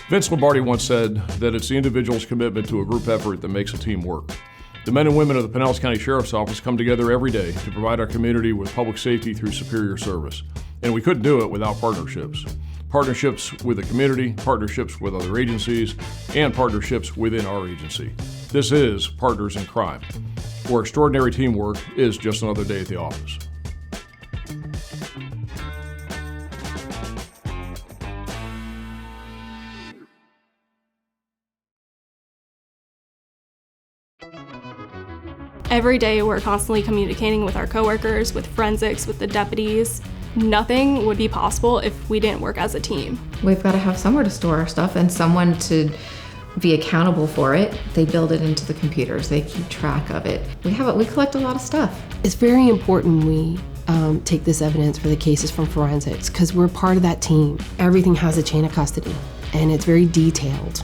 Vince Lombardi once said that it's the individual's commitment to a group effort that makes a team work. The men and women of the Pinellas County Sheriff's Office come together every day to provide our community with public safety through superior service. And we couldn't do it without partnerships. Partnerships with the community, partnerships with other agencies, and partnerships within our agency. This is Partners in Crime, where extraordinary teamwork is just another day at the office. Every day we're constantly communicating with our coworkers, with forensics, with the deputies. Nothing would be possible if we didn't work as a team. We've got to have somewhere to store our stuff and someone to be accountable for it. They build it into the computers. They keep track of it. We collect a lot of stuff. It's very important we take this evidence for the cases from forensics because we're part of that team. Everything has a chain of custody and it's very detailed.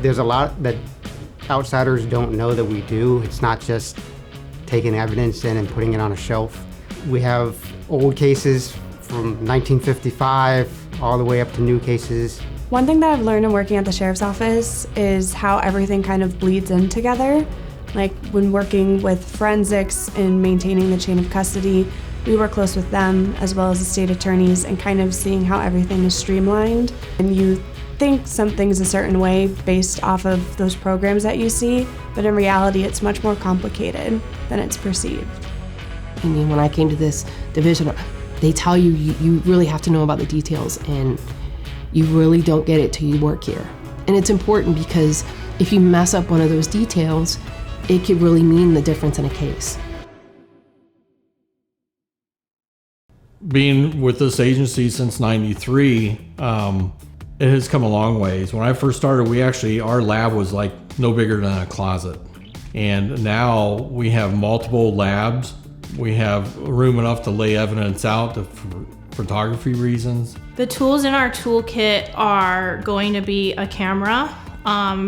There's a lot that outsiders don't know that we do. It's not just taking evidence in and putting it on a shelf. We have old cases from 1955 all the way up to new cases. One thing that I've learned in working at the Sheriff's Office is how everything kind of bleeds in together. Like when working with forensics and maintaining the chain of custody, we work close with them as well as the state attorneys and kind of seeing how everything is streamlined. And you think something's a certain way based off of those programs that you see, but in reality it's much more complicated than it's perceived. I mean, when I came to this division, they tell you you really have to know about the details and you really don't get it till you work here. And it's important because if you mess up one of those details, it could really mean the difference in a case. Being with this agency since '93, it has come a long ways. When I first started, our lab was like no bigger than a closet. And now we have multiple labs. We have room enough to lay evidence out for photography reasons. The tools in our toolkit are going to be a camera.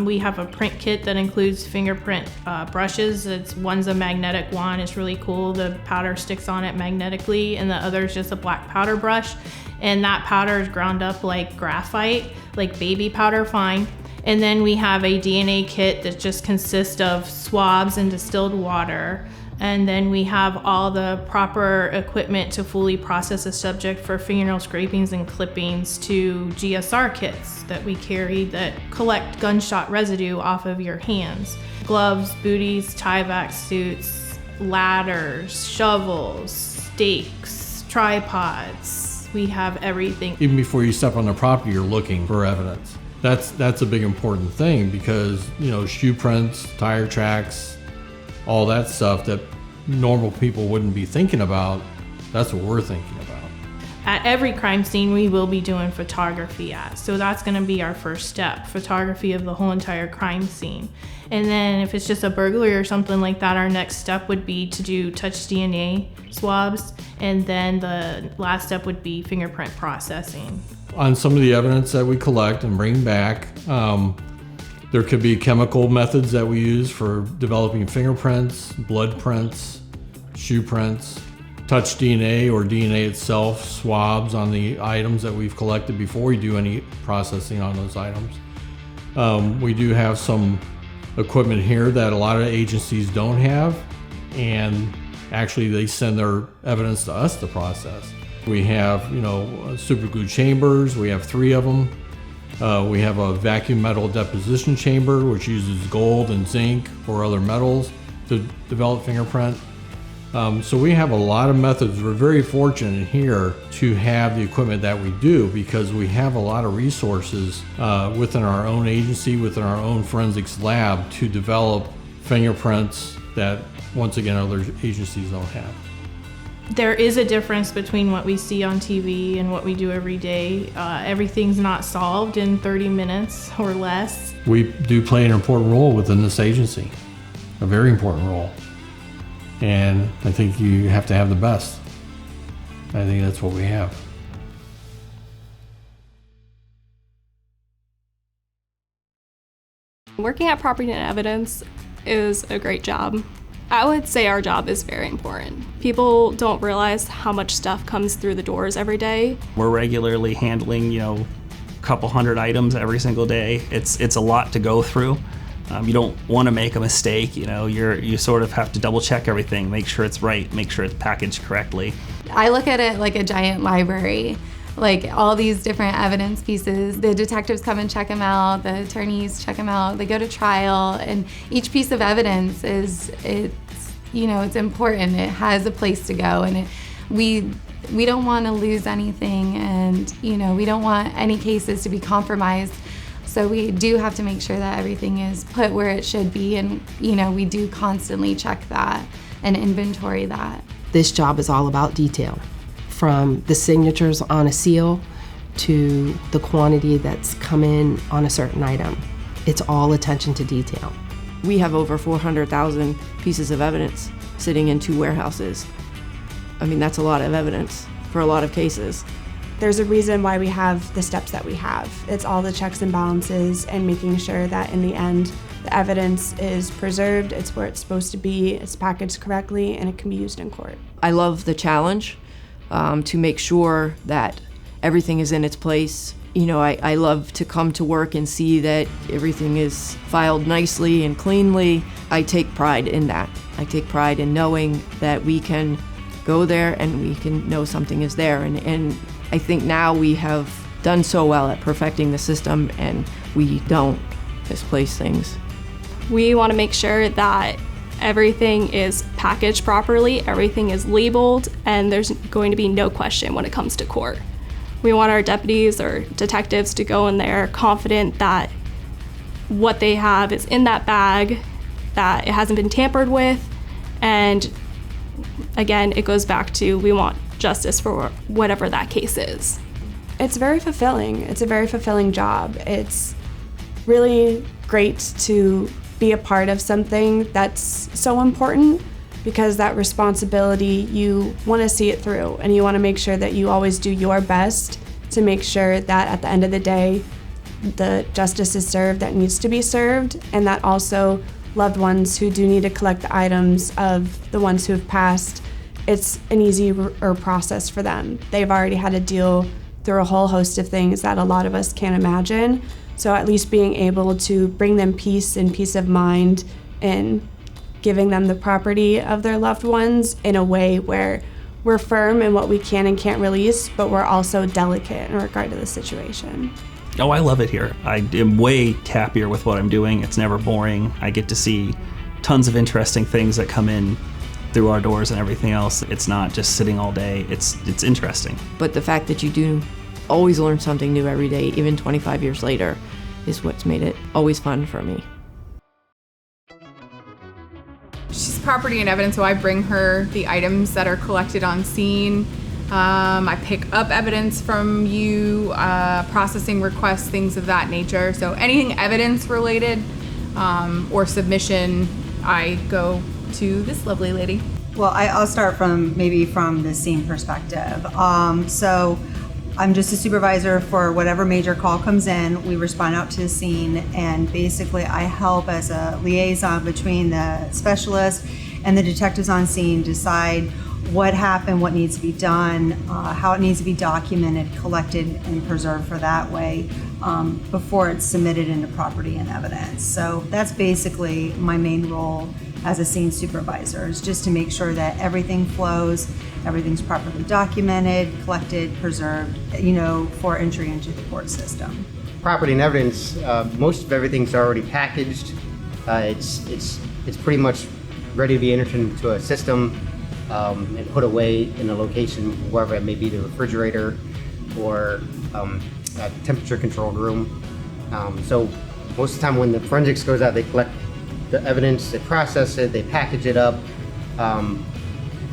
We have a print kit that includes fingerprint brushes. One's a magnetic one. It's really cool. The powder sticks on it magnetically, and the other is just a black powder brush. And that powder is ground up like graphite, like baby powder fine. And then we have a DNA kit that just consists of swabs and distilled water. And then we have all the proper equipment to fully process a subject for fingernail scrapings and clippings to GSR kits that we carry that collect gunshot residue off of your hands. Gloves, booties, tie-back suits, ladders, shovels, stakes, tripods. We have everything. Even before you step on the property, you're looking for evidence. That's a big important thing because, shoe prints, tire tracks, all that stuff that normal people wouldn't be thinking about, that's what we're thinking about. At every crime scene, we will be doing photography at. So that's gonna be our first step, photography of the whole entire crime scene. And then if it's just a burglary or something like that, our next step would be to do touch DNA swabs. And then the last step would be fingerprint processing. On some of the evidence that we collect and bring back, there could be chemical methods that we use for developing fingerprints, blood prints, shoe prints, touch DNA or DNA itself, swabs on the items that we've collected before we do any processing on those items. We do have some equipment here that a lot of agencies don't have, and actually they send their evidence to us to process. We have, super glue chambers. We have 3 of them. We have a vacuum metal deposition chamber, which uses gold and zinc or other metals to develop fingerprint. So we have a lot of methods. We're very fortunate here to have the equipment that we do because we have a lot of resources within our own agency, within our own forensics lab to develop fingerprints that, once again, other agencies don't have. There is a difference between what we see on TV and what we do every day. Everything's not solved in 30 minutes or less. We do play an important role within this agency, a very important role. And I think you have to have the best. I think that's what we have. Working at Property and Evidence is a great job. I would say our job is very important. People don't realize how much stuff comes through the doors every day. We're regularly handling, couple hundred items every single day. It's a lot to go through. You don't want to make a mistake. You sort of have to double check everything, make sure it's right, make sure it's packaged correctly. I look at it like a giant library, like all these different evidence pieces. The detectives come and check them out, the attorneys check them out, they go to trial, and each piece of evidence it's important. It has a place to go, and we don't want to lose anything, and we don't want any cases to be compromised. So we do have to make sure that everything is put where it should be, and we do constantly check that and inventory that. This job is all about detail, from the signatures on a seal to the quantity that's come in on a certain item. It's all attention to detail. We have over 400,000 pieces of evidence sitting in 2 warehouses. I mean, that's a lot of evidence for a lot of cases. There's a reason why we have the steps that we have. It's all the checks and balances and making sure that in the end, the evidence is preserved, it's where it's supposed to be, it's packaged correctly, and it can be used in court. I love the challenge to make sure that everything is in its place. I love to come to work and see that everything is filed nicely and cleanly. I take pride in that. I take pride in knowing that we can go there and we can know something is there. And I think now we have done so well at perfecting the system, and we don't misplace things. We want to make sure that everything is packaged properly, everything is labeled, and there's going to be no question when it comes to court. We want our deputies or detectives to go in there confident that what they have is in that bag, that it hasn't been tampered with, and again, it goes back to we want justice for whatever that case is. It's very fulfilling. It's a very fulfilling job. It's really great to be a part of something that's so important, because that responsibility, you want to see it through, and you want to make sure that you always do your best to make sure that at the end of the day, the justice is served that needs to be served, and that also loved ones who do need to collect the items of the ones who have passed, it's an easier process for them. They've already had to deal through a whole host of things that a lot of us can't imagine. So at least being able to bring them peace and peace of mind and giving them the property of their loved ones in a way where we're firm in what we can and can't release, but we're also delicate in regard to the situation. Oh, I love it here. I am way happier with what I'm doing. It's never boring. I get to see tons of interesting things that come in through our doors and everything else. It's not just sitting all day. It's interesting. But the fact that you do always learn something new every day, even 25 years later, is what's made it always fun for me. She's property and evidence, so I bring her the items that are collected on scene. I pick up evidence from you, processing requests, things of that nature. So anything evidence related or submission, I go to this lovely lady. Well, I'll start from the scene perspective. So I'm just a supervisor for whatever major call comes in. We respond out to the scene, and basically I help as a liaison between the specialist and the detectives on scene decide what happened, what needs to be done, how it needs to be documented, collected, and preserved for that way before it's submitted into property and evidence. So that's basically my main role as a scene supervisor, is just to make sure that everything flows, everything's properly documented, collected, preserved, for entry into the court system. Property and evidence, most of everything's already packaged. It's pretty much ready to be entered into a system and put away in a location, wherever it may be, the refrigerator or a temperature controlled room. So most of the time when the forensics goes out, they collect the evidence, they process it, they package it up,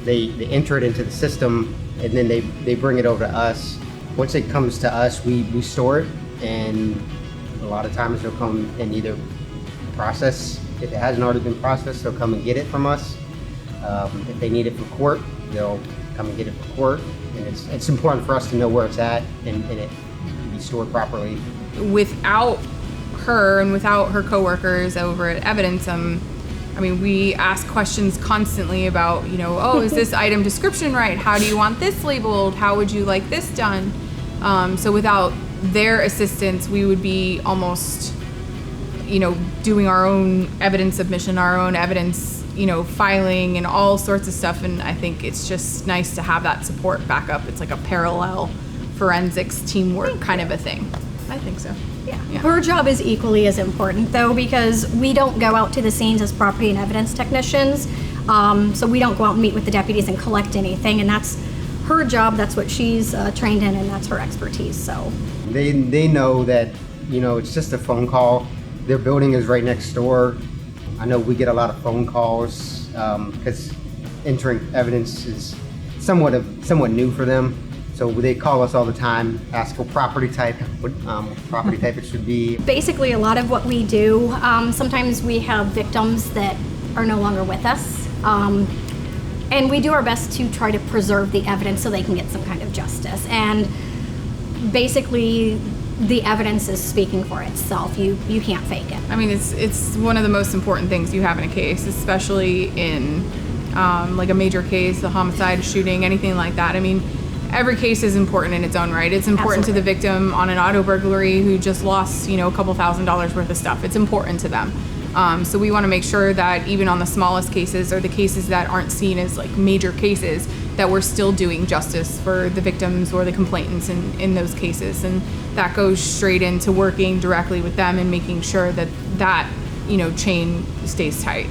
they enter it into the system, and then they bring it over to us. Once it comes to us, we store it, and a lot of times they'll come and either process. If it hasn't already been processed, they'll come and get it from us. If they need it for court, they'll come and get it for court. And it's important for us to know where it's at and it be stored properly. Without her and without her coworkers over at Evidence, we ask questions constantly about, is this item description right? How do you want this labeled? How would you like this done? So without their assistance, we would be almost, doing our own evidence submission, our own evidence, filing and all sorts of stuff. And I think it's just nice to have that support back up. It's like a parallel forensics teamwork kind of a thing. I think so. Yeah. Her job is equally as important, though, because we don't go out to the scenes as property and evidence technicians. So we don't go out and meet with the deputies and collect anything, and that's her job. That's what she's trained in, and that's her expertise. So they know that it's just a phone call. Their building is right next door. I know we get a lot of phone calls because entering evidence is somewhat new for them. So they call us all the time, ask for property type, what property type it should be. basically, a lot of what we do, sometimes we have victims that are no longer with us. And we do our best to try to preserve the evidence so they can get some kind of justice. And basically, the evidence is speaking for itself. You can't fake it. I mean, it's one of the most important things you have in a case, especially in like a major case, a homicide, shooting, anything like that. I mean, every case is important in its own right. It's important to the victim on an auto burglary who just lost, a couple $1,000s worth of stuff. It's important to them. So we want to make sure that even on the smallest cases or the cases that aren't seen as like major cases, that we're still doing justice for the victims or the complainants in those cases. And that goes straight into working directly with them and making sure that chain stays tight.